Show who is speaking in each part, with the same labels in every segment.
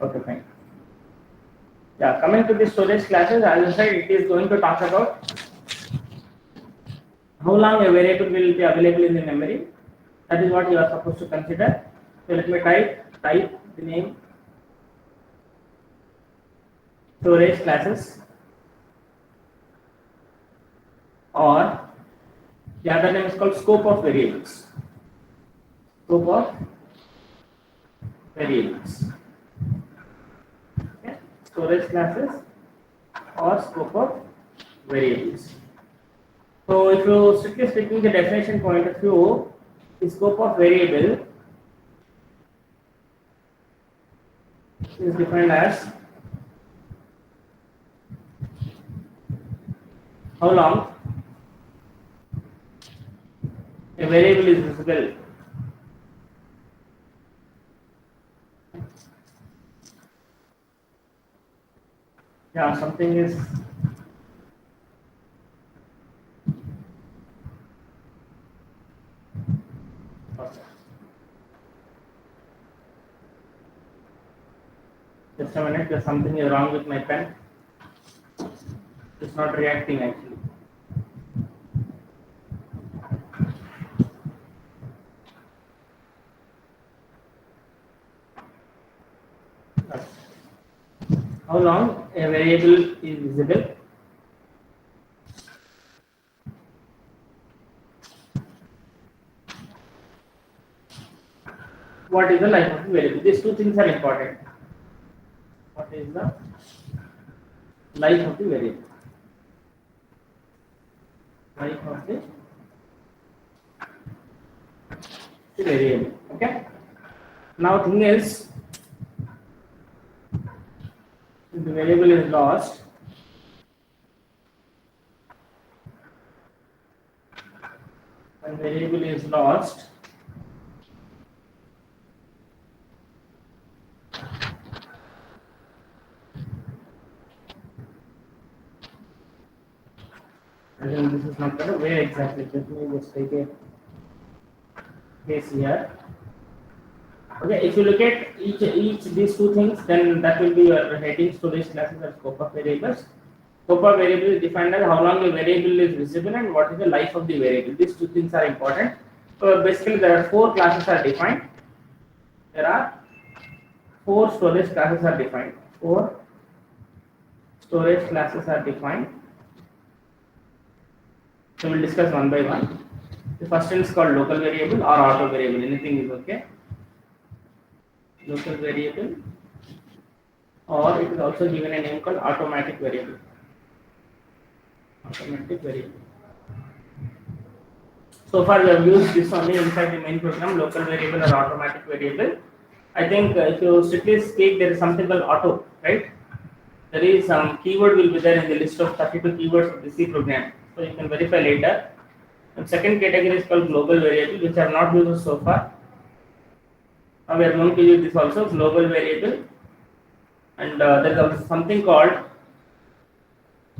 Speaker 1: Okay, fine. Yeah, coming to the storage classes, as I said, it is going to talk about how long a variable will be available in the memory. That is what you are supposed to consider. So let me type the name storage classes, or the other name is called scope of variables. Scope of variables. Okay. Storage classes or scope of variables. So if you strictly speaking the definition point of view, the scope of variable is defined as how long a variable is visible something is just a minute, there's something is wrong with my pen. It's not reacting actually. How long a variable is visible? What is the life of the variable? These two things are important. What is the life of the variable? Life of the variable. Okay. Now thing is, if the variable is lost, when variable is lost, I think this is not the way exactly. Let me just take a case here. Okay, if you look at each these two things, then that will be your heading storage classes or scope of variables. Scope of variable is defined as how long a variable is visible and what is the life of the variable. These two things are important. So basically there are four classes are defined. There are four storage classes are defined. Four storage classes are defined. So we'll discuss one by one. The first one is called local variable or auto variable. Anything is okay. Local variable, or it is also given a name called automatic variable. Automatic variable. So far we have used this only inside the main program, local variable or automatic variable. I think if you strictly speak, there is something called auto, right? There is some keyword will be there in the list of 32 keywords of the C program. So you can verify later. And second category is called global variable, which I have not used so far. Now we are going to use this also, global variable, and there is also something called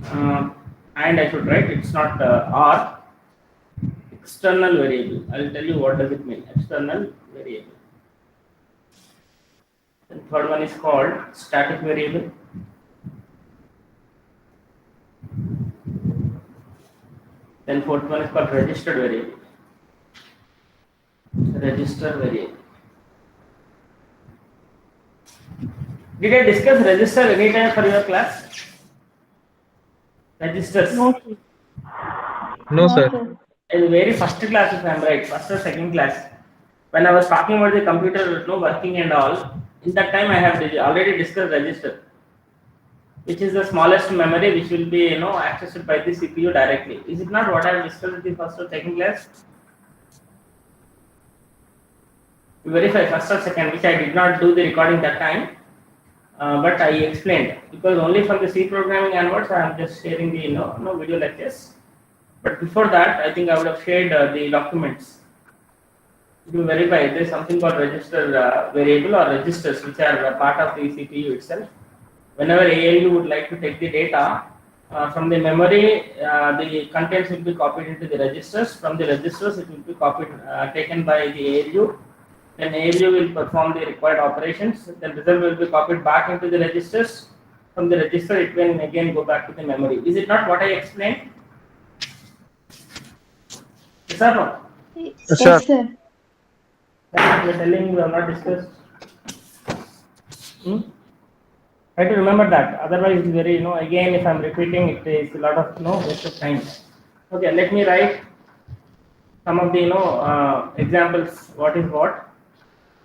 Speaker 1: and I should write, it's not R, external variable. I will tell you what does it mean, external variable. And third one is called static variable. Then fourth one is called registered variable. Register variable. Did I discuss register any time for your class? Registers?
Speaker 2: No, sir.
Speaker 3: No, sir.
Speaker 1: In the very first class, if I am right, first or second class, when I was talking about the computer working and all, in that time I have already discussed register, which is the smallest memory which will be accessed by the CPU directly. Is it not what I have discussed in the first or second class? You verify first or second, which I did not do the recording that time, but I explained, because only from the C programming onwards I am just sharing the video lectures. But before that, I think I would have shared the documents. You verify there is something called register variable or registers, which are part of the CPU itself. Whenever ALU would like to take the data from the memory, the contents will be copied into the registers. From the registers, it will be copied, taken by the ALU Then ALU will perform the required operations. The result will be copied back into the registers. From the register, it will again go back to the memory. Is it not what I explained? Yes or no?
Speaker 3: Sure.
Speaker 2: Yes, sir.
Speaker 1: That's what we're telling you. We have not discussed. Try to remember that. Otherwise, it's very, again, if I'm repeating, it is a lot of, waste of time. Okay, let me write some of the, examples. What is what?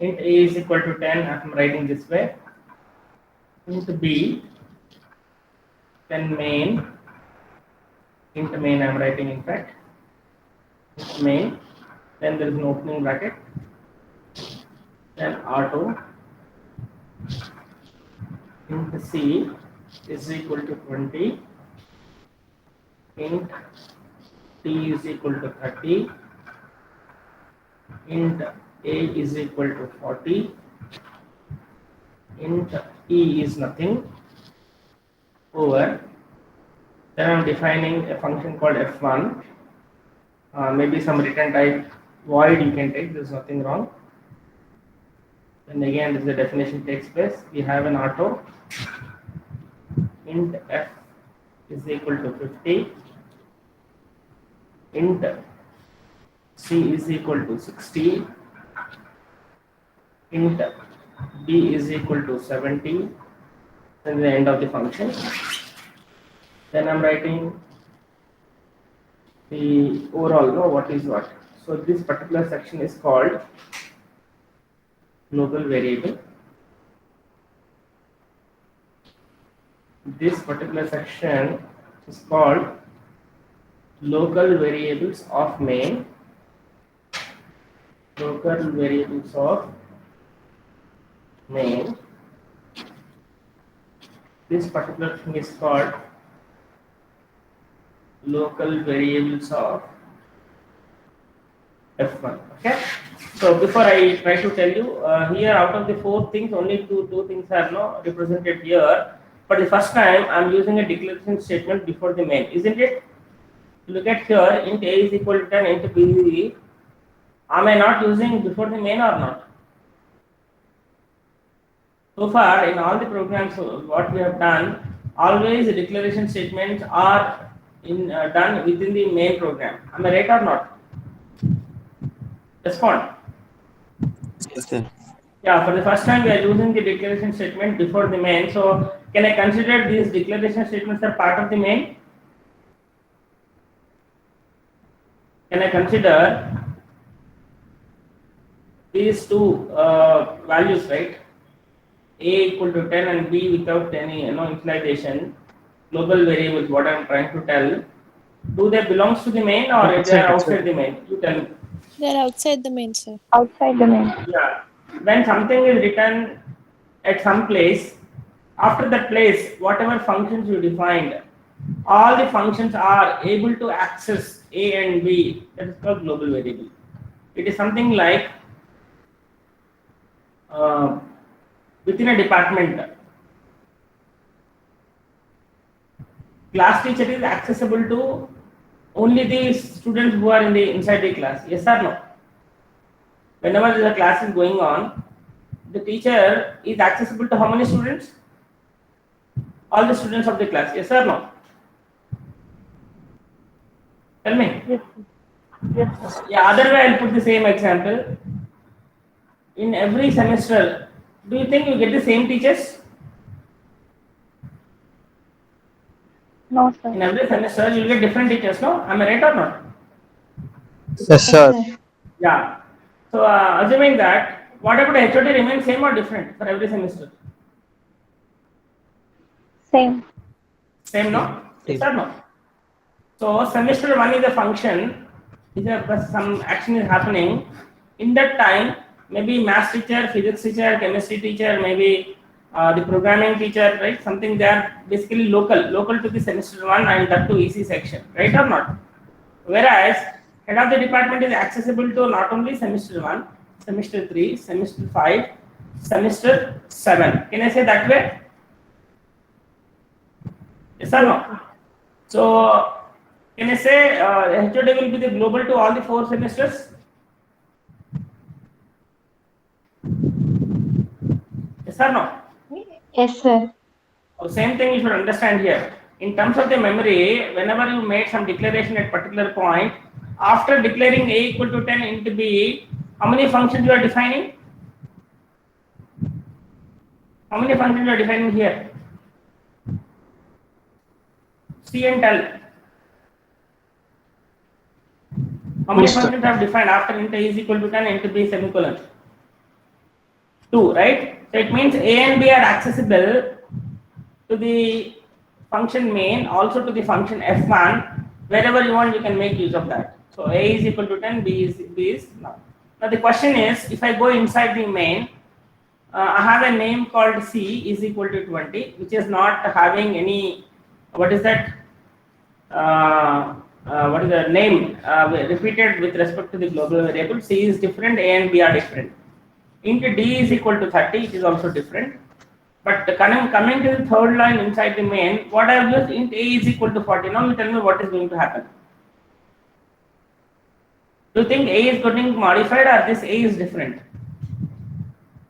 Speaker 1: Int A is equal to 10. I'm writing this way. Int B, then main. Int main, I'm writing in fact. Int main. Then there is an opening bracket. Then auto. Int C is equal to 20. Int T is equal to 30. Int A is equal to 40. Int E is nothing. Over. Then I'm defining a function called f1. Maybe some return type void you can take. There's nothing wrong. Then again, this the definition takes place. We have an auto. Int f is equal to 50. Int C is equal to 60. Int B is equal to 70. Then the end of the function. Then I'm writing the overall, what is what. So this particular section is called local variable. This particular section is called local variables of main. Local variables of main. This particular thing is called local variables of f1. Okay. So before I try to tell you, here out of the 4 things, only two things are represented here. But the first time I am using a declaration statement before the main, isn't it? Look at here, int A is equal to 10, int B. Am I not using before the main or not? So far, in all the programs, what we have done, always the declaration statements are done within the main program. Am I right or not? Respond.
Speaker 3: Yes, sir.
Speaker 1: Yeah, for the first time we are using the declaration statement before the main. So can I consider these declaration statements are part of the main? Can I consider these two values, right? A equal to 10 and B without any initialization, global variables, what I am trying to tell, do they belongs to the main or they are outside the main? You tell me.
Speaker 4: They are outside the main, sir.
Speaker 2: Outside the main.
Speaker 1: Yeah. When something is written at some place, after that place, whatever functions you defined, all the functions are able to access A and B. That is called global variable. It is something like within a department, class teacher is accessible to only the students who are inside the class. Yes or no? Whenever the class is going on, the teacher is accessible to how many students? All the students of the class. Yes or no? Tell me.
Speaker 2: Yes, sir. Yes, sir.
Speaker 1: Yeah, other way I'll put the same example. In every semester, do you think you get the same teachers?
Speaker 2: No, sir.
Speaker 1: In every semester, you will get different teachers, no? Am I right or not?
Speaker 3: Yes, sir.
Speaker 2: Yes, sir.
Speaker 1: Yeah. So, assuming that, what about HOD remains same or different for every semester?
Speaker 2: Same.
Speaker 1: Same, no? Yes or no? So, semester 1 is a function, some action is happening. In that time, maybe math teacher, physics teacher, chemistry teacher, maybe the programming teacher, right? Something they are basically local to the semester 1 and that to EC section, right or not? Whereas head of the department is accessible to not only semester 1, semester 3, semester 5, semester 7. Can I say that way? Yes or no? So can I say HOD will be the global to all the 4 semesters? Yes or no?
Speaker 2: Yes, sir.
Speaker 1: So same thing you should understand here. In terms of the memory, whenever you made some declaration at particular point, after declaring a equal to 10 int b, how many functions you are defining? How many functions you are defining here? See and tell. How many functions have defined after int a is equal to 10 int b semicolon? 2, right? So it means a and b are accessible to the function main, also to the function f1. Wherever you want, you can make use of that. So a is equal to 10, b is now. Now the question is, if I go inside the main, I have a name called c is equal to 20, which is not having any, what is that? What is the name repeated with respect to the global variable? C is different, a and b are different. Int d is equal to 30, it is also different. But coming to the third line inside the main, what I have used, int a is equal to 40. Now you tell me what is going to happen. Do you think a is getting modified or this a is different?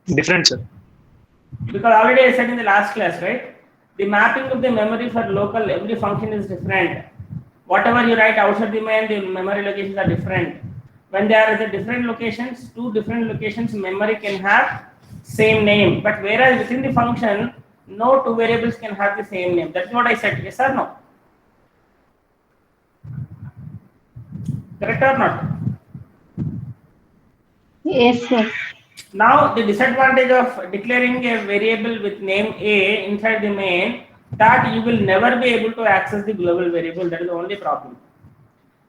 Speaker 5: Different, sir.
Speaker 1: Because already I said in the last class, right? The mapping of the memory for local, every function is different. Whatever you write outside the main, the memory locations are different. When they are at the different locations, two different locations, memory can have same name. But whereas within the function, no two variables can have the same name. That's what I said. Yes or no? Correct or not?
Speaker 2: Yes, sir.
Speaker 1: Now the disadvantage of declaring a variable with name a inside the main, that you will never be able to access the global variable. That is the only problem.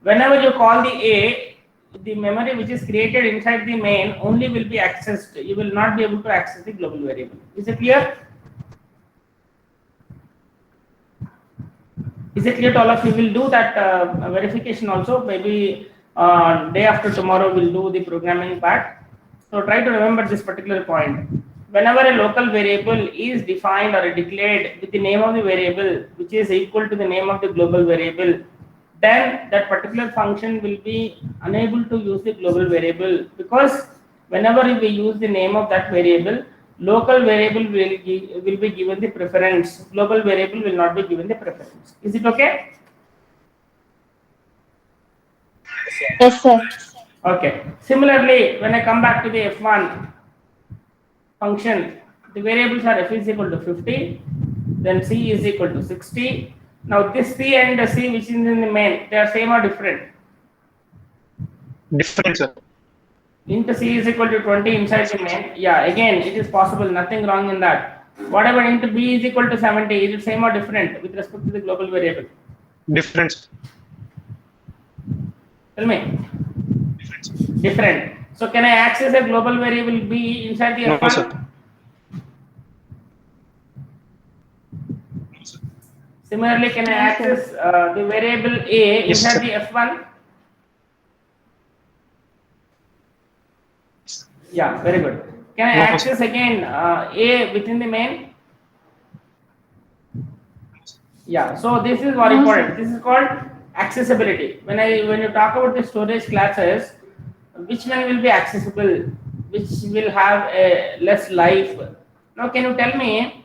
Speaker 1: Whenever you call the a, the memory which is created inside the main only will be accessed. You will not be able to access the global variable. Is it clear? Is it clear to all of you? Will do that verification also. Maybe day after tomorrow we'll do the programming part. So try to remember this particular point. Whenever a local variable is defined or declared with the name of the variable which is equal to the name of the global variable, then that particular function will be unable to use the global variable, because whenever we use the name of that variable, local variable will be given the preference. Global variable will not be given the preference. Is it okay?
Speaker 2: Yes, sir.
Speaker 1: Okay. Similarly, when I come back to the f1 function, the variables are f is equal to 50, then c is equal to 60. Now this c and the c which is in the main, they are same or different?
Speaker 5: Different, sir.
Speaker 1: Int c is equal to 20 inside the main. Yeah, again, it is possible, nothing wrong in that. What about int b is equal to 70? Is it same or different with respect to the global variable?
Speaker 5: Different.
Speaker 1: Tell me. Different. So can I access a global variable b inside the f1?
Speaker 5: No, sir.
Speaker 1: Similarly, can I access the variable a inside the f1? Yeah, very good. Can I access again a within the main? Yeah, so this is very important. This is called accessibility. When you talk about the storage classes, which one will be accessible, which will have a less life? Now, can you tell me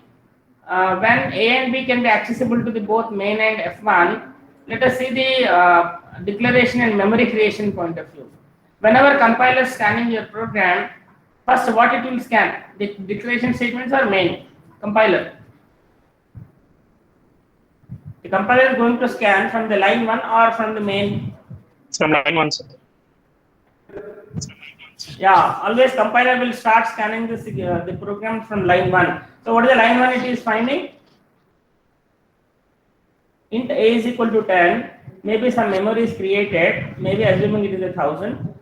Speaker 1: when a and b can be accessible to the both main and f1? Let us see the declaration and memory creation point of view. Whenever compiler is scanning your program, first what it will scan? The declaration statements or main? Compiler. The compiler is going to scan from the line 1 or from the main?
Speaker 5: From line 1, sir.
Speaker 1: Yeah, always compiler will start scanning this the program from line 1. So what is the line 1 it is finding? Int a is equal to 10. Maybe some memory is created. Maybe assuming it is 1000,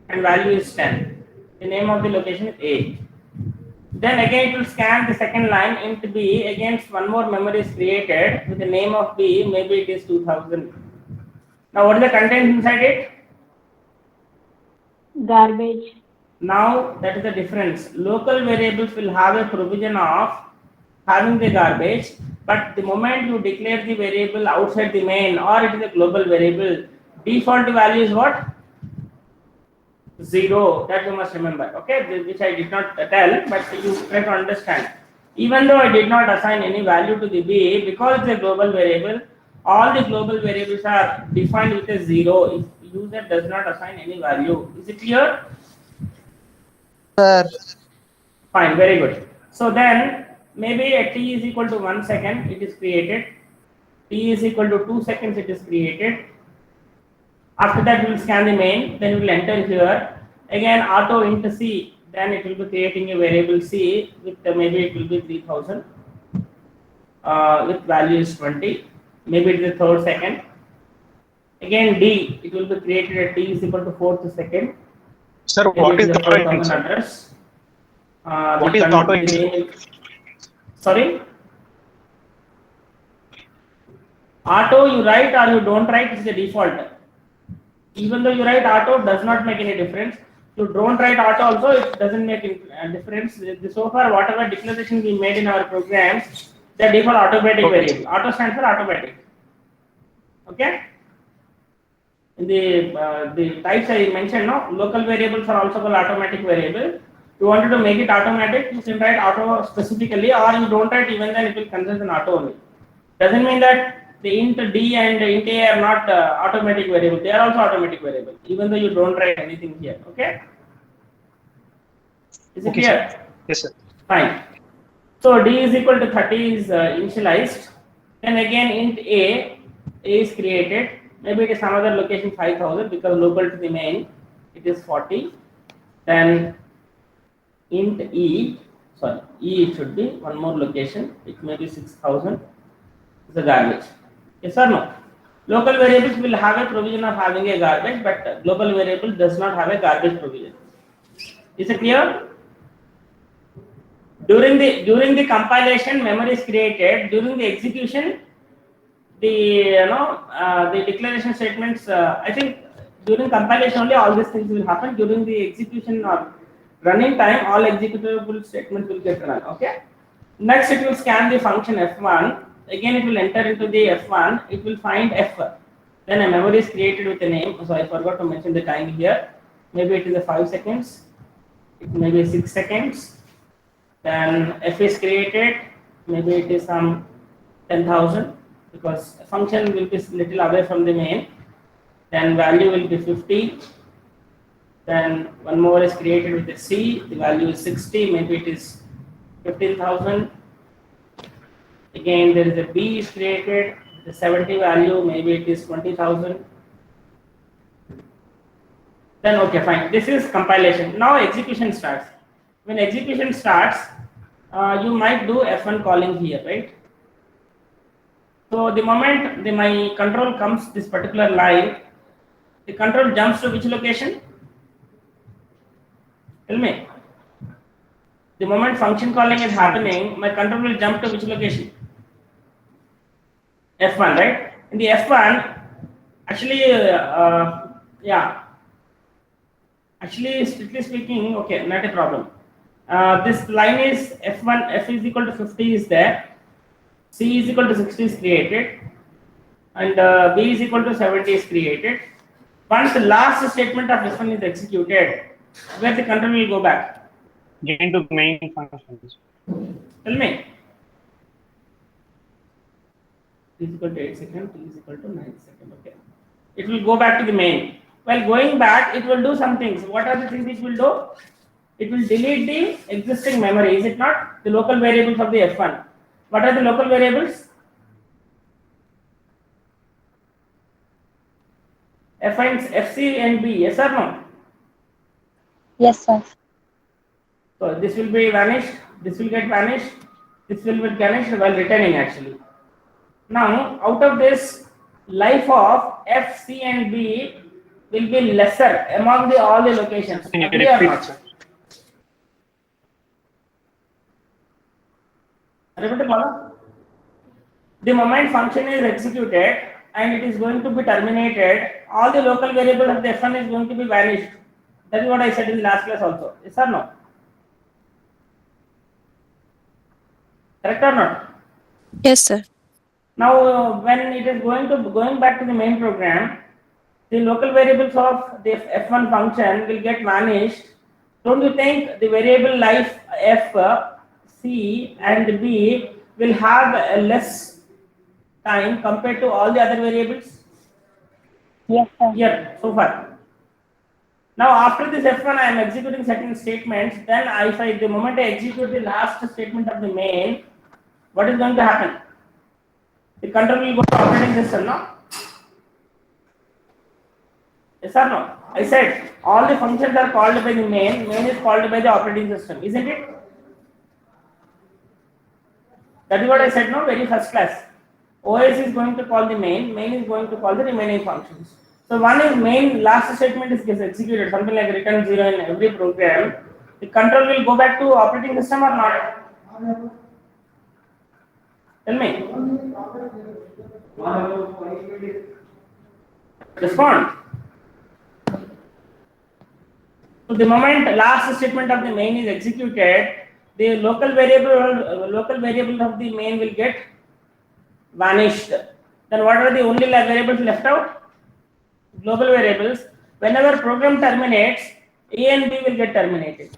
Speaker 1: and value is 10. The name of the location is a. Then again it will scan the second line, int b, against one more memory is created with the name of b, maybe it is 2000. Now what is the content inside it?
Speaker 2: Garbage.
Speaker 1: Now that is the difference. Local variables will have a provision of having the garbage, but the moment you declare the variable outside the main or it is a global variable, default value is what? 0, that you must remember, okay, which I did not tell, but you try to understand. Even though I did not assign any value to the b, because it's a global variable, all the global variables are defined with a 0 if user does not assign any value. Is it clear?
Speaker 3: Sir.
Speaker 1: Fine, very good. So then maybe at t is equal to 1 second it is created, t is equal to 2 seconds it is created. After that we will scan the main, then we will enter here again auto int c, then it will be creating a variable c with maybe it will be 3000 with value is 20, maybe it is the third second. Again d, it will be created at t is equal to 4th second.
Speaker 5: Sir,
Speaker 1: Maybe
Speaker 5: what
Speaker 1: it
Speaker 5: is
Speaker 1: is
Speaker 5: the
Speaker 1: the
Speaker 5: auto
Speaker 1: 4000
Speaker 5: int, sir?
Speaker 1: address.
Speaker 5: What is auto int, sir?
Speaker 1: Sorry? Auto you write or you don't write is the default. Even though you write auto does not make any difference. You don't write auto also, it doesn't make a difference. So far whatever declaration we made in our programs, the default automatic variable. Auto stands for automatic. Okay? In the types I mentioned, no, local variables are also called automatic variable. You wanted to make it automatic, you can write auto specifically, or you don't write, even then it will consider an auto only. Doesn't mean that the int d and int a are not automatic variable. They are also automatic variable, even though you don't write anything here. Okay? Is it
Speaker 5: Okay,
Speaker 1: clear?
Speaker 5: sir. Yes, sir.
Speaker 1: Fine. So d is equal to 30 is initialized. Then again int a is created. Maybe it is some other location 5000 because local to the main it is 40. Then int e, sorry, e it should be one more location. It may be 6000. Is a garbage. Yes or no? Local variables will have a provision of having a garbage, but global variable does not have a garbage provision. Is it clear? During the compilation, memory is created. During the execution, the declaration statements. I think during compilation only all these things will happen. During the execution or running time, all executable statements will get run. Okay. Next, it will scan the function f1. Again, it will enter into the f1. It will find f. Then a memory is created with a name. So I forgot to mention the time here. Maybe it is a 5 seconds. It may be 6 seconds. Then f is created. Maybe it is some 10,000 because function will be little away from the main. Then value will be 50. Then one more is created with a c. The value is 60. Maybe it is 15,000. Again, there is a b is created. The 70 value, maybe it is 20,000. Then okay, fine. This is compilation. Now execution starts. When execution starts, you might do F1 calling here, right? So the moment my control comes this particular line, the control jumps to which location? Tell me. The moment function calling is happening, my control will jump to which location? F1, right? In the F1, actually, yeah. Actually, strictly speaking, okay, not a problem. This line is F1, F is equal to 50 is there, C is equal to 60 is created, and B is equal to 70 is created. Once the last statement of F1 is executed, where the control will go back?
Speaker 5: Gain to main functions.
Speaker 1: Tell me. T is equal to 8 seconds, T is equal to 9 seconds. Okay. It will go back to the main. While going back, it will do some things. What are the things it will do? It will delete the existing memory. Is it not? The local variables of the F1. What are the local variables? F1, FC and B. Yes or no?
Speaker 2: Yes, sir.
Speaker 1: So this will be vanished. This will get vanished. This will be vanished while returning actually. Now, out of this, life of F, C and B will be lesser among all the locations.
Speaker 5: Can you
Speaker 1: Agree or
Speaker 5: repeat,
Speaker 1: not?
Speaker 5: sir?
Speaker 1: Repeat it, Bala. The moment function is executed and it is going to be terminated, all the local variables of the F1 is going to be vanished. That is what I said in the last class also. Yes or no? Correct or not?
Speaker 4: Yes, sir.
Speaker 1: Now, when it is going back to the main program, the local variables of the f1 function will get vanished. Don't you think the variable life f, c and b will have a less time compared to all the other variables?
Speaker 2: Yes, sir.
Speaker 1: Here, so far. Now after this f1 I am executing certain statements, then the moment I execute the last statement of the main, what is going to happen? The control will go to operating system, no? Yes or no? I said all the functions are called by the main is called by the operating system, isn't it? That is what I said, no, very first class. OS is going to call the main is going to call the remaining functions. So one is main, last statement is gets executed, something like return 0 in every program. The control will go back to operating system or not? Tell me. Respond. So the moment last statement of the main is executed, the local variable of the main will get vanished. Then what are the only variables left out? Global variables. Whenever program terminates, A and B will get terminated.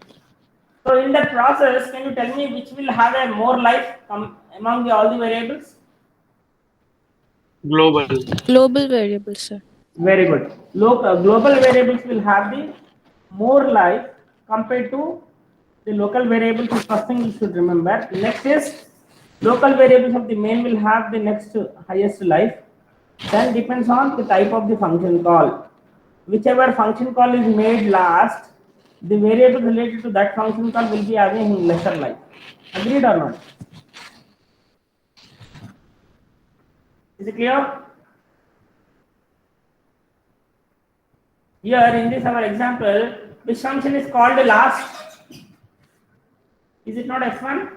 Speaker 1: So in that process, can you tell me which will have a more life among all the variables?
Speaker 4: Global variable, sir.
Speaker 1: Very good. Global variables will have the more life compared to the local variables. Is first thing you should remember. Next is local variables of the main will have the next highest life. Then depends on the type of the function call. Whichever function call is made last, the variable related to that function call will be having lesser life. Agreed or not? Is it clear? Here in this our example, which function is called last? Is it not f1?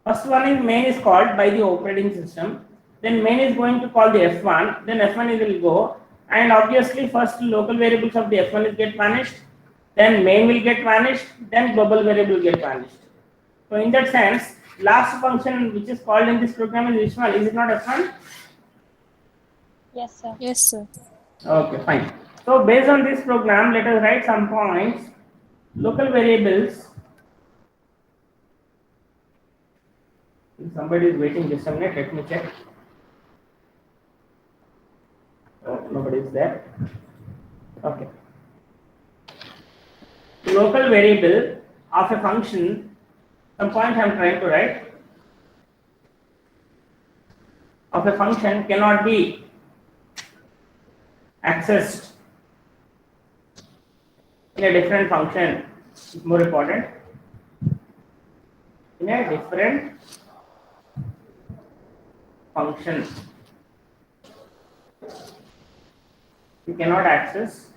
Speaker 1: First one is main is called by the operating system. Then main is going to call the f1. Then f1 will go, and obviously first local variables of the f1 will get vanished. Then main will get vanished. Then global variable will get vanished. So in that sense, last function which is called in this program is which one? Is it not f1?
Speaker 2: Yes, sir.
Speaker 4: Yes, sir.
Speaker 1: Okay, fine. So based on this program, let us write some points. Local variables. If somebody is waiting just a minute, let me check. Oh, nobody is there. Okay. Local variable of a function, some point I am trying to write, of a function cannot be accessed in a different function. It's more important. In a different function, you cannot access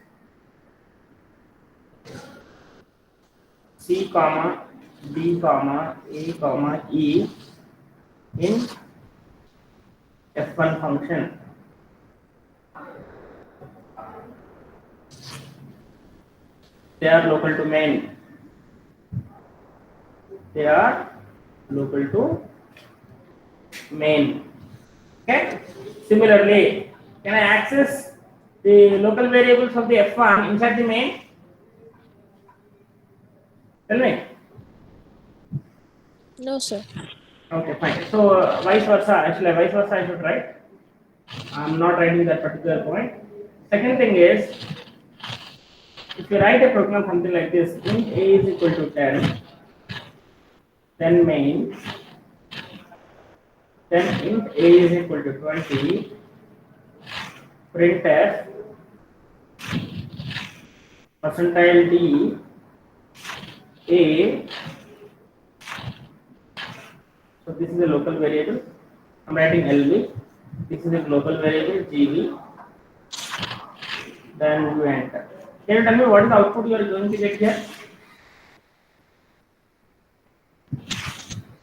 Speaker 1: C, comma D, comma A, comma E in f1 function. They are local to main. They are local to main. Okay. Similarly, can I access the local variables of the f1 inside the main? Tell me.
Speaker 4: No, sir.
Speaker 1: Okay, fine. So vice versa. Actually, vice versa I should write. I'm not writing that particular point. Second thing is, if you write a program something like this, int a is equal to 10, then main, then int a is equal to 20, printf percentile d a. So this is a local variable. I'm writing LV. This is a global variable GB. Then you enter. Can you tell me what is the output you are going to get here?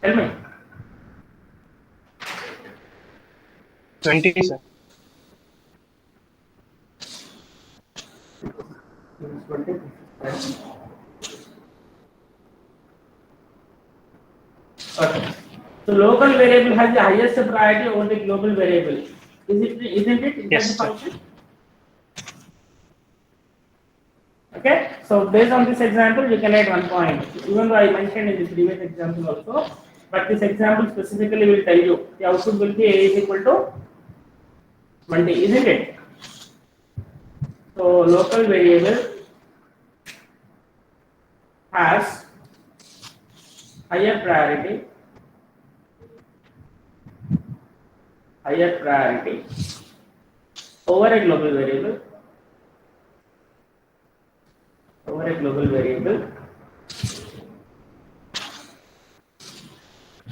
Speaker 1: Tell me.
Speaker 5: 20, sir.
Speaker 1: Okay. So local variable has the highest priority over the global variable. Isn't it? Is
Speaker 5: Yes,
Speaker 1: that the
Speaker 5: sir.
Speaker 1: function? So based on this example, you can add 1 point. Even though I mentioned in the previous example also, but this example specifically will tell you the output will be A is equal to 20, isn't it? So local variable has higher priority over a global variable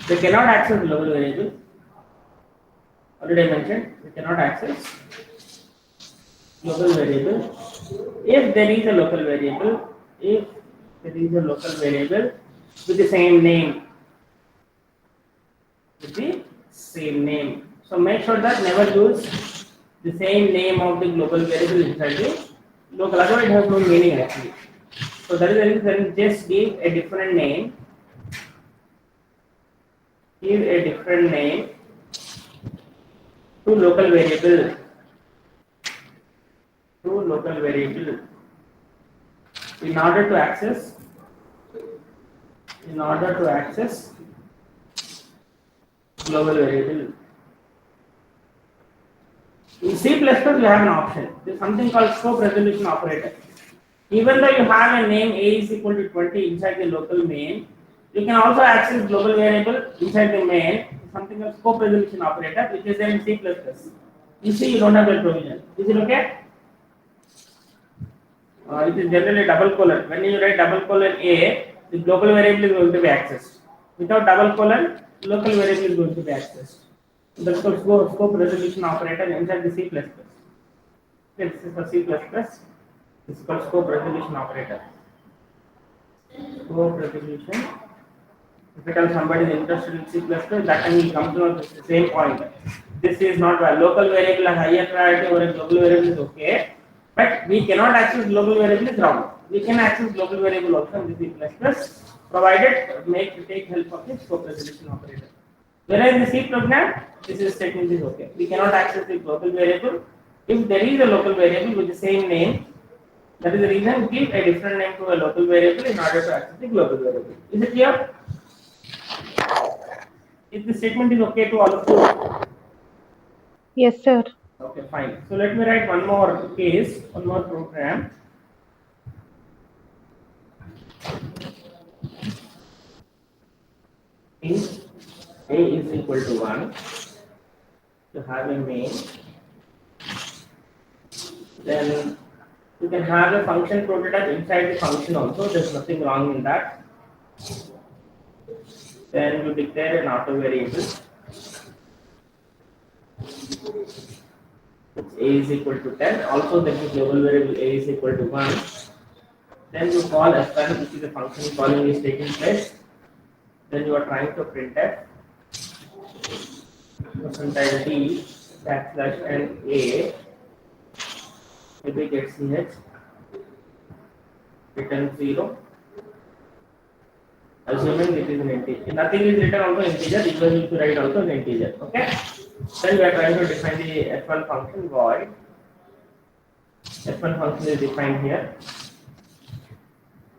Speaker 1: They cannot access global variable. Already I mentioned we cannot access global variable if there is a local variable. If there is a local variable with the same name, So make sure that never use the same name of the global variable inside the local. Otherwise, it has no meaning actually. So that is the reason. Just give a different name. Give a different name to local variable. In order to access global variable. In C++, you have an option. There is something called scope resolution operator. Even though you have a name A is equal to 20 inside the local main, you can also access global variable inside the main. Something called scope resolution operator, which is there in C++. In C, you don't have that provision. Is it okay? It is generally double colon. When you write double colon A, the global variable is going to be accessed. Without double colon, local variable is going to be accessed. That's called scope resolution operator inside the C++. This is for C++. This is called scope resolution operator. Scope resolution. If at all somebody is interested in C++, that time will come to the same point. This is not a local variable and higher priority over a global variable is okay. But we cannot access global variable is wrong. We can access global variable also in the C++, provided take help of the scope resolution operator. Whereas in the C program, this statement is okay. We cannot access the global variable if there is a local variable with the same name. That is the reason give a different name to a local variable in order to access the global variable. Is it clear? If the statement is okay to all of you?
Speaker 2: Yes, sir.
Speaker 1: Okay, fine. So let me write one more case, one more program. If A is equal to 1, you have a main, then you can have a function prototype inside the function also. There's nothing wrong in that. Then you declare an auto variable. A is equal to 10. Also, there is global variable A is equal to 1. Then you call fn, which is a function calling is taking place. Then you are trying to print f percentile d backslash n a maybe get ch return 0. Assuming it is an integer. Nothing is written also integer, even if you write also an integer. Okay? Then we are trying to define the f1 function void. F1 function is defined here.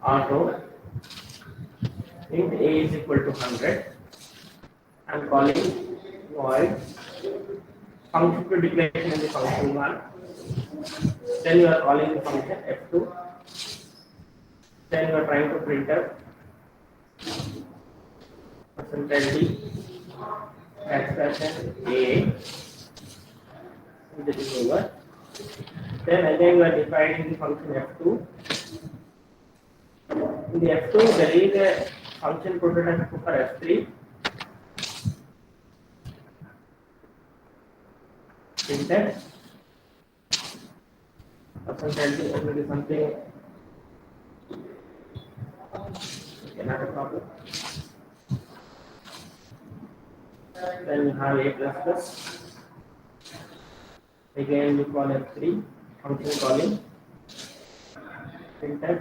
Speaker 1: Auto int a is equal to 100. I am calling void function to declaration in the function 1. Then you are calling the function f2. Then you are trying to print up percentage d backslash a. This is over. Then again we are defining the function f2. In the f2 there is a function prototype for f3. Printf percentage d will be something. Okay, not a problem. Then you have a++. Again you call f3 function calling printf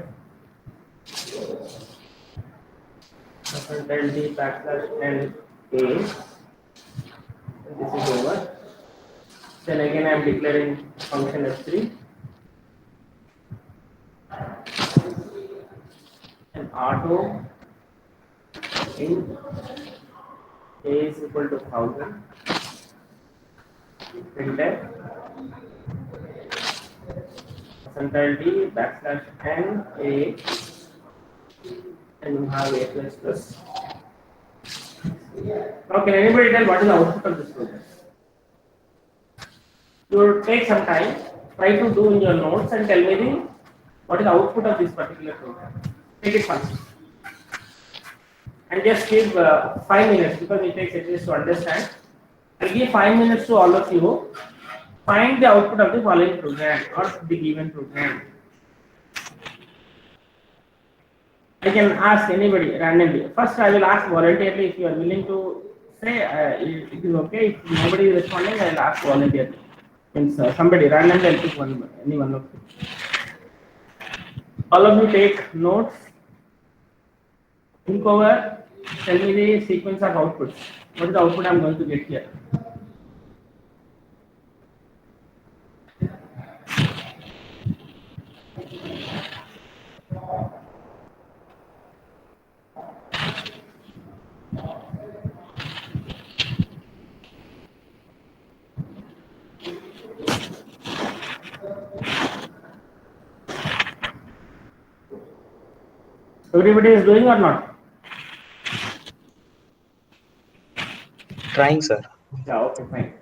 Speaker 1: percentage d backslash n a. This is over. Then again I am declaring function f3. auto in A is equal to 1000, enter percentile D backslash N A, and you have A plus plus. Now can anybody tell what is the output of this program? You will take some time, try to do in your notes and tell me what is the output of this particular program. Take it first. And just give 5 minutes because it takes at least to understand. I'll give 5 minutes to all of you. Find the output of the following program or the given program. I can ask anybody randomly. First, I will ask voluntarily if you are willing to say it is okay. If nobody is responding, I will ask voluntarily. Means somebody randomly, I'll pick any one of you. All of you take notes. Think over. Tell me the sequence of outputs. What is the output I am going to get here? Everybody is doing or not?
Speaker 5: Trying, sir.
Speaker 1: Yeah, okay, fine.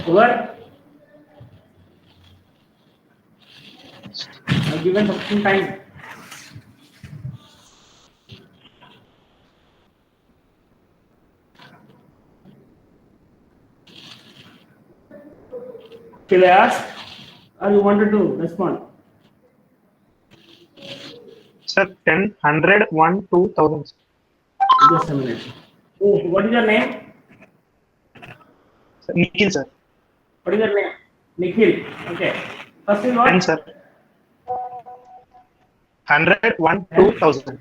Speaker 1: Over. I've given sufficient time. Shall I ask? Or you wanted to respond?
Speaker 5: Sir, 10, 100, 1, 2000.
Speaker 1: Just a minute. Oh, what is your name?
Speaker 5: Sir, Nikhil, sir.
Speaker 1: What is your name? Nikhil. Okay. First is
Speaker 5: 10,
Speaker 1: what?
Speaker 5: sir. 100, 1,
Speaker 1: 10,
Speaker 5: 2000.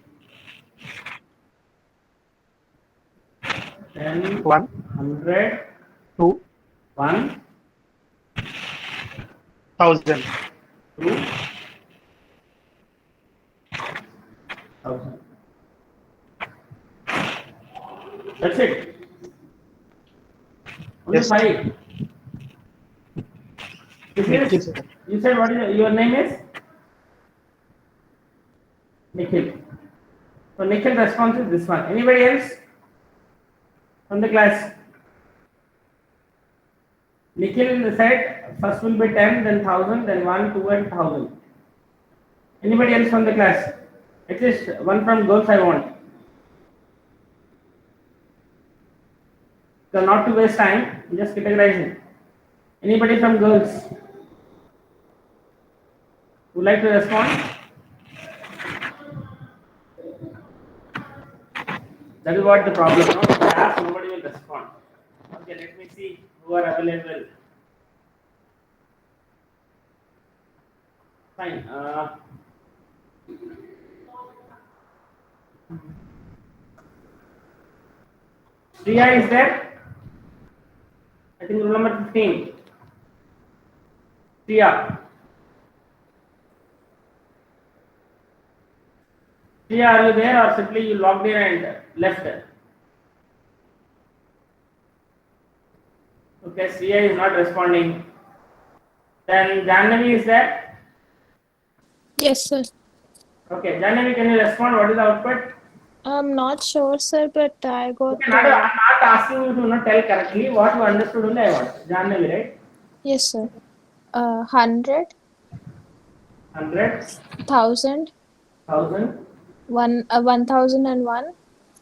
Speaker 1: 10,
Speaker 5: 1,
Speaker 1: 100,
Speaker 5: 2,
Speaker 1: 1,
Speaker 5: 1000.
Speaker 1: 2, 1000. That's it. Only
Speaker 5: Yes.
Speaker 1: 5. This
Speaker 5: Nikhil,
Speaker 1: is,
Speaker 5: sir.
Speaker 1: you said what is your name is? Nikhil. So Nikhil response is this one. Anybody else from the class? Nikhil said first will be 10, then 1000, then 1, 2, and 1000. Anybody else from the class? At least one from girls I want. So not to waste time, just categorizing. Anybody from girls would like to respond? That is what the problem. No? If I ask, nobody will respond. Okay, let me see who are available. Fine. Priya is there? I think roll number 15. Priya. Priya, are you there or simply you logged in and left? Okay, Priya is not responding. Then Janvi is there?
Speaker 4: Yes, sir.
Speaker 1: Okay, Janvi, can you respond? What is the output?
Speaker 4: I'm not sure, sir, but I got.
Speaker 1: Okay, I'm not asking you to tell correctly. What you understood only I want. Janvi, right?
Speaker 4: Yes, sir. 100,
Speaker 1: 100,
Speaker 4: 1000,
Speaker 1: 1000,
Speaker 4: 1001,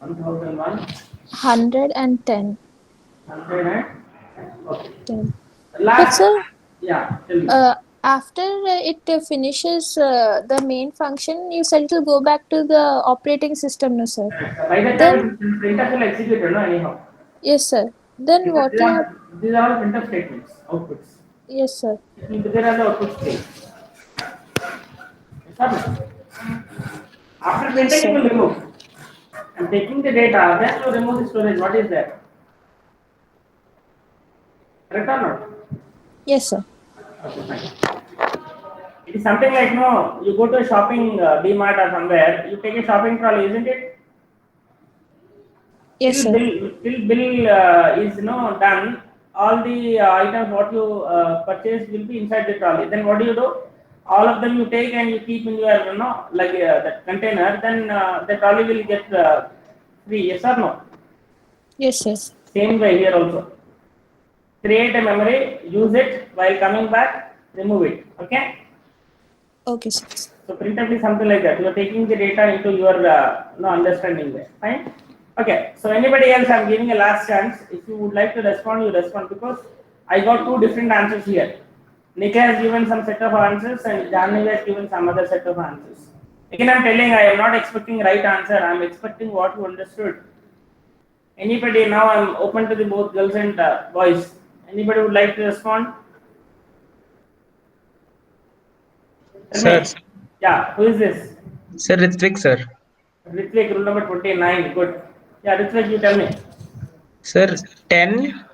Speaker 1: 1001,
Speaker 4: 110.
Speaker 1: 100 and okay.
Speaker 4: 10. But
Speaker 1: Last,
Speaker 4: sir,
Speaker 1: yeah, tell me.
Speaker 4: after it finishes the main function, you said it will go back to the operating system, no, sir?
Speaker 1: By the time printf will execute, no, anyhow.
Speaker 4: Yes, sir. Then what
Speaker 1: These
Speaker 4: you have?
Speaker 1: these are all printf statements, outputs.
Speaker 4: Yes, sir.
Speaker 1: There are the output streams. Yes or no? After printing,
Speaker 4: Yes,
Speaker 1: you
Speaker 4: sir.
Speaker 1: will remove. And taking the data, then you remove the storage. What is that? Correct or not?
Speaker 4: Yes, sir.
Speaker 1: Okay, fine. It is something like no, you go to a shopping D-Mart or somewhere, you take a shopping trolley, isn't it?
Speaker 4: Yes, sir.
Speaker 1: Till bill is done, all the items what you purchase will be inside the trolley. Then what do? All of them you take and you keep in your like that container. Then the trolley will get free. Yes or no?
Speaker 4: Yes, sir.
Speaker 1: Same way here also. Create a memory, use it while coming back, remove it. Okay.
Speaker 4: Okay, sir.
Speaker 1: So printf is something like that. You are taking the data into your understanding way. Fine. Okay. So anybody else, I'm giving a last chance. If you would like to respond, you respond because I got two different answers here. Nika has given some set of answers and Janvi has given some other set of answers. Again, I'm telling I am not expecting right answer. I'm expecting what you understood. Anybody now? I'm open to the both girls and boys. Anybody would like to respond?
Speaker 6: Sir,
Speaker 1: Yeah, who is this?
Speaker 6: sir, Ritvik, sir.
Speaker 1: Ritvik, rule number 29. Good. Yeah, Ritvik, you tell me.
Speaker 6: Sir, 10.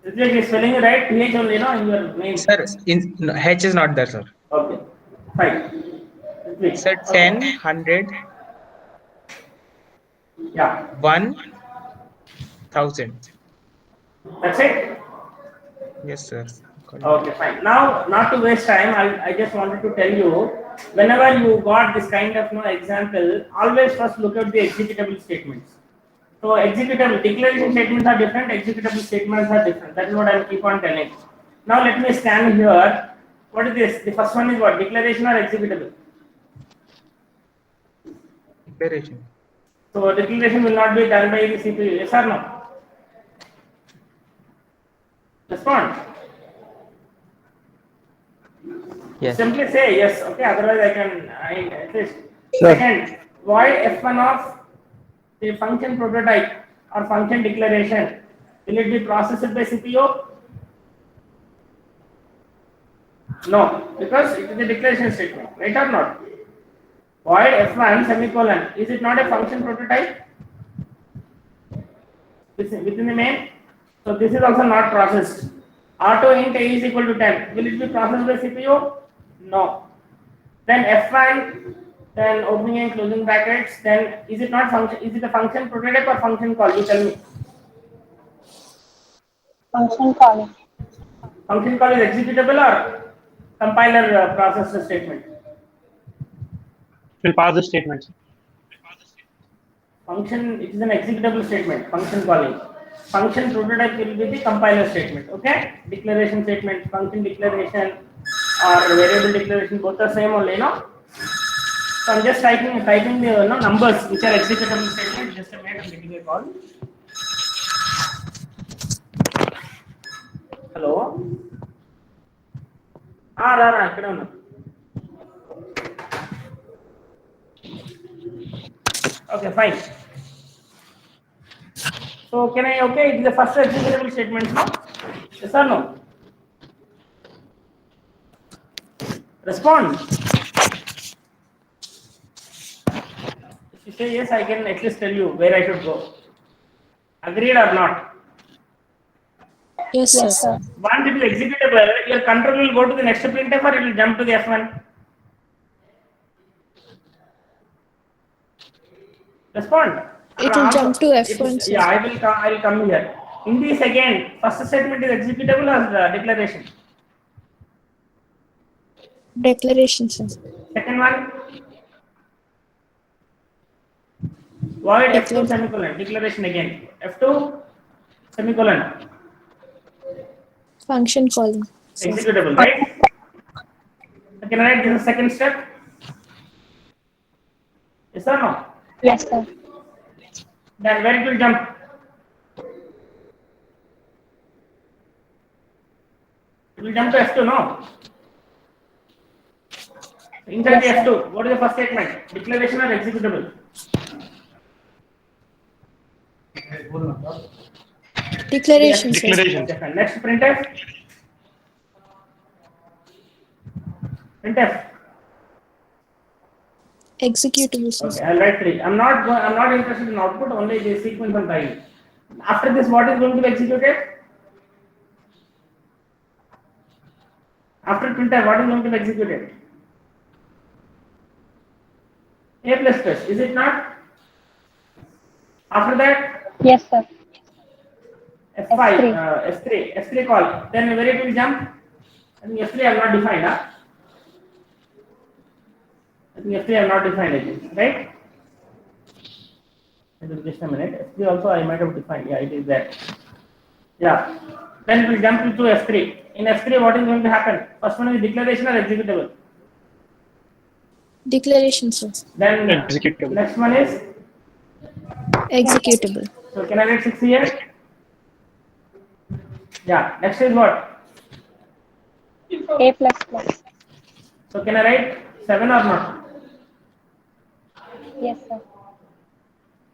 Speaker 1: Ritvik is spelling it right. PH only, no, in your name.
Speaker 6: Sir, no, H is not there, sir.
Speaker 1: Okay. Fine. Ritvik.
Speaker 6: Sir, 10, 100,
Speaker 1: Yeah.
Speaker 6: 1000.
Speaker 1: That's it.
Speaker 6: Yes, sir.
Speaker 1: Okay, fine. Now, not to waste time, I just wanted to tell you, whenever you got this kind of example, always first look at the executable statements. So executable declaration statements are different, executable statements are different. That is what I will keep on telling. Now let me scan here. What is this? The first one is what? Declaration or executable?
Speaker 6: Declaration.
Speaker 1: So declaration will not be done by the CPU. Yes or no? Respond.
Speaker 3: Yes.
Speaker 1: Simply say yes, okay? Otherwise, I at least.
Speaker 3: Sure.
Speaker 1: Second, void f1 of the function prototype or function declaration. Will it be processed by CPU? No, because it is a declaration statement, right or not? Void f1 semicolon. Is it not a function prototype within the main? So this is also not processed. Auto int a is equal to 10. Will it be processed by CPU? No. Then f1, then opening and closing brackets. Then is it not function? Is it a function prototype or function call? You tell me.
Speaker 2: Function calling.
Speaker 1: Function call is executable or compiler process statement.
Speaker 5: Will pass the statement.
Speaker 1: Function, it is an executable statement. Function calling. Function prototype will be the compiler statement. Okay. Declaration statement, function declaration or variable declaration, both are same only, no? So I'm just typing the numbers which are executable statement. Just a minute, I'm getting a call. Hello. ఇక్కడ ఉన్నా. Okay, fine. So can I, okay, it is the first executable statement, no? Yes or no? Respond. If you say yes, I can at least tell you where I should go. Agreed or not?
Speaker 4: Yes,
Speaker 2: Yes,
Speaker 4: sir.
Speaker 2: sir.
Speaker 1: Once it is executable, your control will go to the next printf or it will jump to the F1. Respond.
Speaker 4: It will jump to F1, sir.
Speaker 1: Yeah, I will come here. In this again, first statement is executable or declaration.
Speaker 4: Declaration, sir.
Speaker 1: Second one, void F2
Speaker 4: Declare.
Speaker 1: semicolon, declaration again. F2 semicolon,
Speaker 4: Function calling. Sir.
Speaker 1: executable, right? So can I write this is second step? Yes or no?
Speaker 2: Yes, sir.
Speaker 1: Then where it will jump? It will jump to F2, no? Inside the
Speaker 2: Yes,
Speaker 1: F2, what is the first statement? Declaration or executable?
Speaker 4: Declaration, sir.
Speaker 5: Declaration.
Speaker 1: Okay, fine. Next printf. Printf.
Speaker 4: Executable, sir.
Speaker 1: Okay, I'll write 3. I'm not interested in output, only the sequence of time. After this, what is going to be executed? After printf, what is going to be executed? A plus plus, is it not? After that,
Speaker 2: Yes, sir.
Speaker 1: F5,
Speaker 2: F3.
Speaker 1: F3 call. Then where it will jump? I think F3 I have not defined, huh? I think F3 I have not defined it, right? Just a minute. F3 also I might have defined. Yeah, it is there. Yeah. Then it will jump to F3. In F3, what is going to happen? First one is declaration or executable.
Speaker 4: Declaration, sir.
Speaker 1: Then
Speaker 5: Executable.
Speaker 1: next one is,
Speaker 4: Executable.
Speaker 1: so can I write 6 here? Yeah. Next is what?
Speaker 2: A plus plus.
Speaker 1: So can I write 7 or not?
Speaker 2: Yes, sir.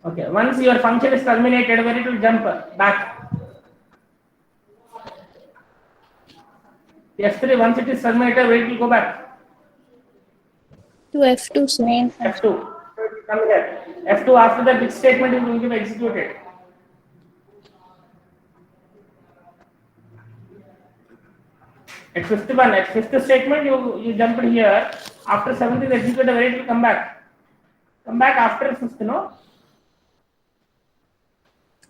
Speaker 1: Okay. Once your function is terminated, where it will jump back? The F3, once it is terminated, where it will go back?
Speaker 4: To F2, sir.
Speaker 2: Main function.
Speaker 1: F2. So it will come here. F2, after that, which statement is going to be executed? At fifth statement, you jumped here. After 7th is executed, where it will come back? Come back after 5th, no?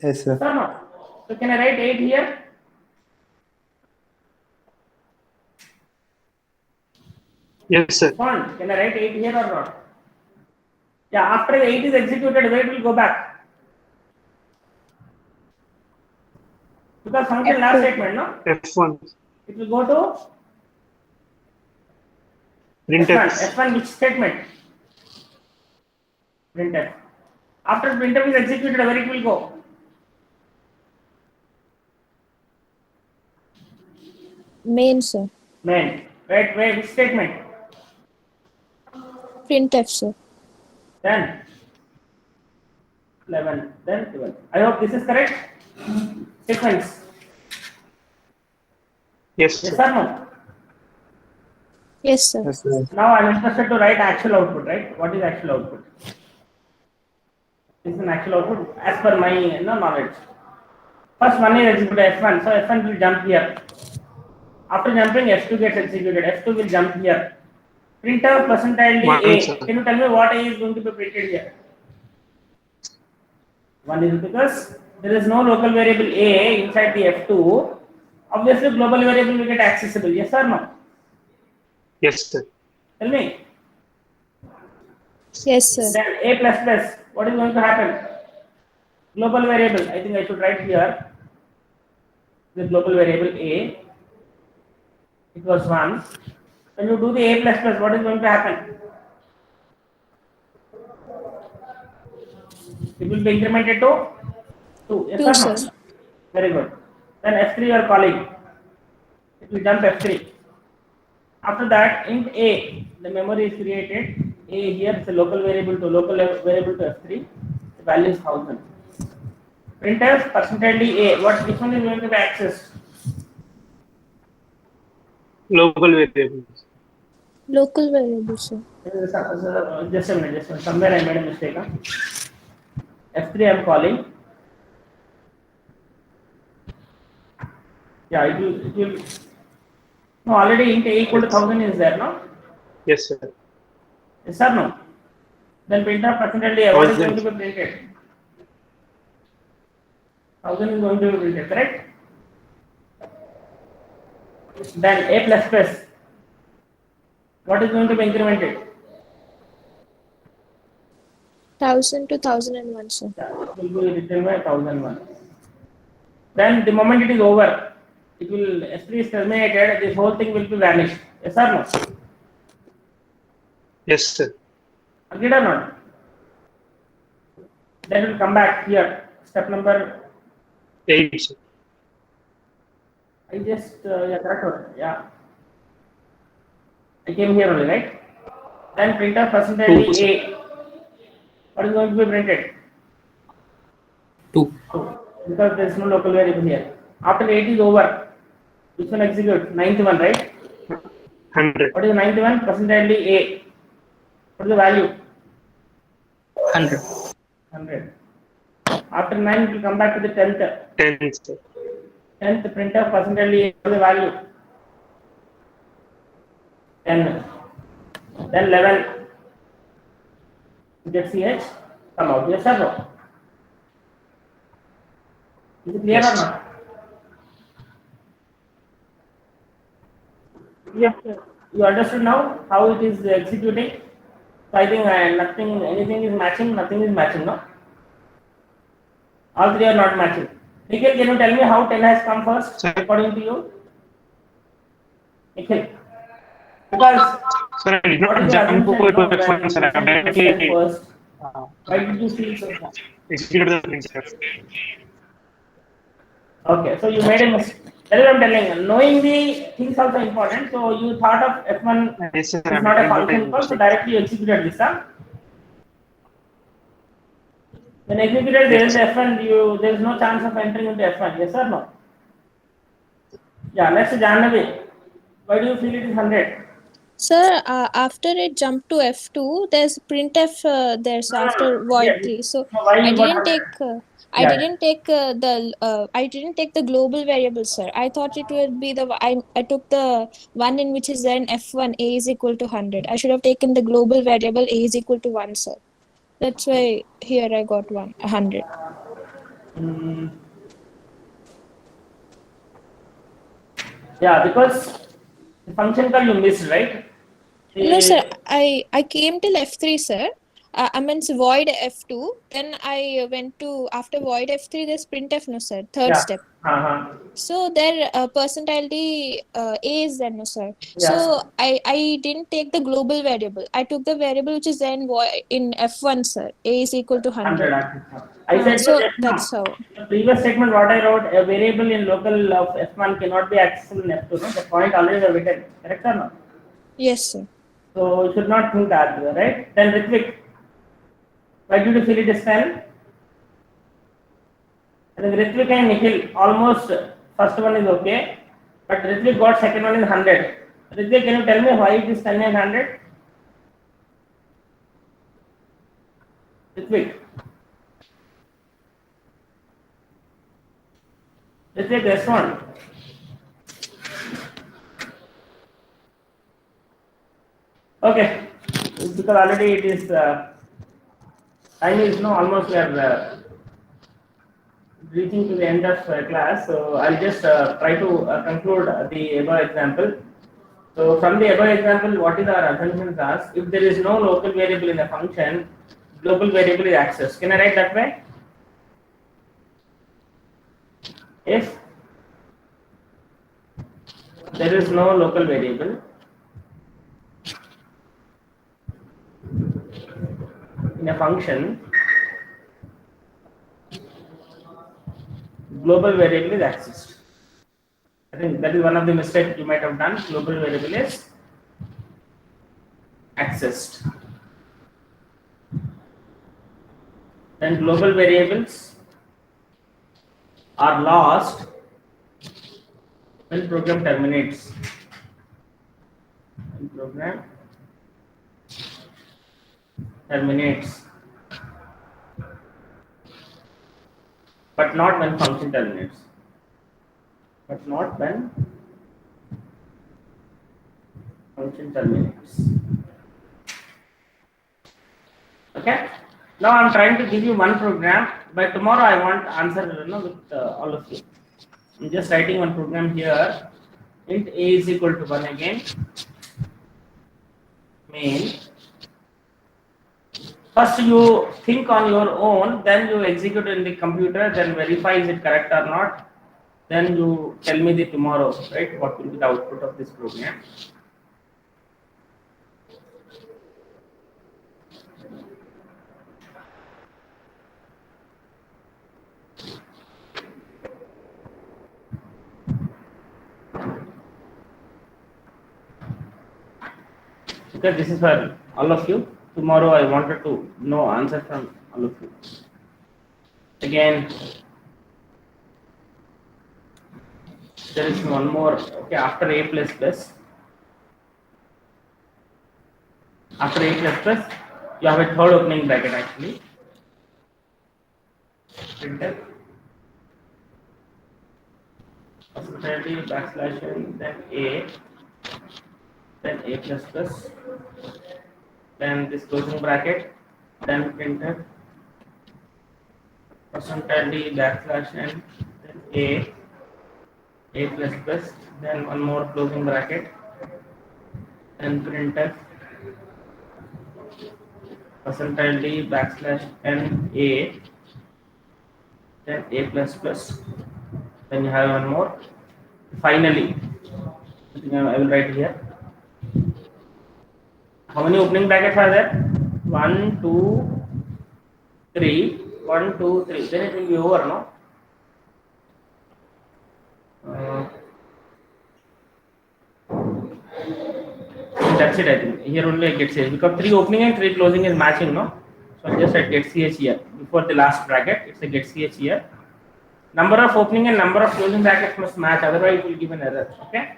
Speaker 3: Yes, sir.
Speaker 1: So no. So can I write 8 here?
Speaker 5: Yes, sir.
Speaker 1: Fine. Can I write 8 here or not? Yeah, after the 8 is executed, where it will go back? Because function last statement, no?
Speaker 5: F1.
Speaker 1: It will go to
Speaker 5: Printf.
Speaker 1: F1 which statement? Printf. After printf is executed, where it will go?
Speaker 4: Main, sir.
Speaker 1: Main. Wait, which statement?
Speaker 4: Printf, sir.
Speaker 1: Then 11, then 12. I hope this is correct. Sequence.
Speaker 5: Yes,
Speaker 1: Yes
Speaker 5: sir.
Speaker 1: or no?
Speaker 4: Yes, sir.
Speaker 6: Yes, sir.
Speaker 1: Now I'm interested to write actual output, right? What is actual output? This is an actual output as per my knowledge. First one is executed F1, so F1 will jump here. After jumping, F2 gets executed. F2 will jump here. Printf percentile
Speaker 5: One,
Speaker 1: A.
Speaker 5: sir.
Speaker 1: Can you tell me what A is going to be printed here? 1 is because there is no local variable A inside the F2. Obviously, global variable will get accessible. Yes or no?
Speaker 5: Yes, sir.
Speaker 1: Tell me.
Speaker 4: Yes, sir.
Speaker 1: Then A plus plus. What is going to happen? Global variable. I think I should write here. The global variable A. It was 1. When you do the A plus plus, what is going to happen? It will be incremented to 2. Yes
Speaker 4: 2,
Speaker 1: or no?
Speaker 4: sir.
Speaker 1: Very good. Then F3 you are calling. It will jump F3. After that, int A, the memory is created. A here is a local variable to F3. The value is 1000. Printf percentage A. Which one is going to be accessed?
Speaker 5: Local variables.
Speaker 4: Local variable, sir.
Speaker 1: Just a minute. Somewhere I made a mistake. Huh? F3 I am calling. Yeah, it will. No, already int A equal to 1000 is there, no?
Speaker 5: Yes, sir.
Speaker 1: Yes or no? Then printf percentage A. What is going to be printed? 1000 is going to be printed, correct? Then A plus plus. What is going to be incremented?
Speaker 4: 1000 to 1001, sir.
Speaker 1: Yeah, it will be written by 1001. Then the moment it is over, it will S3 is terminated, this whole thing will be vanished. Yes or no?
Speaker 5: Yes, sir.
Speaker 1: Agreed or not? Then it will come back here. Step number
Speaker 5: 8, sir.
Speaker 1: I just yeah, correct one. Yeah. I came here only, right? Then printf percentage A. What is going to be printed?
Speaker 3: 2.
Speaker 1: 2. Because there is no local variable here. After 8 is over, which one execute? 9th one, right?
Speaker 5: 100.
Speaker 1: What is the 9th one? Percentage A. What is the value?
Speaker 3: 100.
Speaker 1: 100. After 9, it will come back to the 10th.
Speaker 5: 10, sir.
Speaker 1: 10th printf percentage A. What is the value? 10. Then 11. Get CH, come out. Yes or no? Is it clear or not?
Speaker 5: Yes, sir.
Speaker 1: You understood now how it is executing? So I think anything is matching, nothing is matching, no? All three are not matching. Nikhil, can you tell me how 10 has come first,
Speaker 5: Sir.
Speaker 1: according to you? Nikhil. Because
Speaker 5: Sir, I did
Speaker 1: what
Speaker 5: not
Speaker 1: is the
Speaker 5: jump
Speaker 1: assumption
Speaker 5: over to
Speaker 1: when
Speaker 5: F1,
Speaker 1: you
Speaker 5: sir. I
Speaker 1: send it to
Speaker 5: directly
Speaker 1: first? Why did you feel so?
Speaker 5: executed the printf.
Speaker 1: Okay, so you made a mistake. That's what I'm telling you. Knowing the things also important. So you thought of F1
Speaker 5: Yes, sir.
Speaker 1: is not a function call, so directly you executed this. Huh? When executed there is F1, there is no chance of entering into F1. Yes or no? Yeah, next Jahnavi. Why do you feel it is 100?
Speaker 4: Sir, after it jumped to F2, there's printf there. So after void 3, so
Speaker 1: No, why
Speaker 4: I
Speaker 1: you got
Speaker 4: didn't
Speaker 1: 100?
Speaker 4: take. I
Speaker 1: Yeah.
Speaker 4: didn't take I didn't take the global variable, sir. I thought it would be I took the one in which is there in F1 A is equal to 100. I should have taken the global variable A is equal to 1, sir. That's why here I got 100.
Speaker 1: Mm. Yeah, because the function call you missed, right?
Speaker 4: No, sir. I came till F3, sir. I mean void F2. Then I went to after void F3. There's printf, no sir. Third
Speaker 1: Yeah.
Speaker 4: step.
Speaker 1: Uh-huh.
Speaker 4: So their percentility A is there, no sir.
Speaker 1: Yeah.
Speaker 4: So I didn't take the global variable. I took the variable which is then in F1, sir. A is equal to 100.
Speaker 1: 100. I said
Speaker 4: So
Speaker 1: that
Speaker 4: that's how.
Speaker 1: the previous statement what I wrote, a variable in local of F1 cannot be accessible in F2. No? The point always are written. Correct or not?
Speaker 4: Yes, sir.
Speaker 1: So you should not think that way, right? Then Ritvik, why did you feel it is 10? I think Ritvik and Nikhil almost first one is okay, but Ritvik got second one is 100. Ritvik, can you tell me why it is 10 and 100? Ritvik. Ritvik, respond. Okay, because already it is time is no almost we are reaching to the end of class, so I'll just try to conclude the above example. So from the above example, what is our assumptions are? If there is no local variable in a function, global variable is accessed. Can I write that way? If there is no local variable in a function, global variable is accessed. I think that is one of the mistakes you might have done. Global variable is accessed. Then global variables are lost when program terminates. When program terminates, but not when function terminates. But not when function terminates. Okay. Now I'm trying to give you one program. By tomorrow I want answer with all of you. I'm just writing one program here. Int a is equal to 1 again. Main. First you think on your own, then you execute in the computer, then verify is it correct or not. Then you tell me the tomorrow, right? What will be the output of this program? Okay, this is for all of you. Tomorrow I wanted to know answer from all of you. Again, there is one more. Okay, after a plus plus. After a plus plus, you have a third opening bracket actually. Printf. Hospitality backslash n, then a plus plus, then this closing bracket, then printf. Hospitality backslash n, then a plus plus, then one more closing bracket, then printf. Percentage backslash n a, then a plus plus, then you have one more. Finally, I think I will write here. How many opening brackets are there? 1, 2, 3. 1, 2, 3. Then it will be over, no? That's it, I think. Here only I get CH because 3 opening and 3 closing is matching, no? So I just get CH here before the last bracket. It's a get CH here. Number of opening and number of closing brackets must match, otherwise it will give an error. Okay.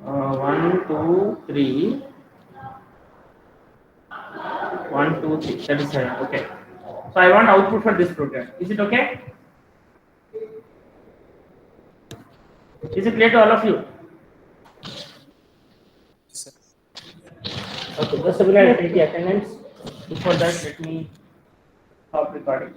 Speaker 1: One, two, three. 1, 2, 3. That is okay. So I want output for this program. Is it okay? Is it clear to all of you? Okay, just a minute, take the attendance. Before that, let me stop recording.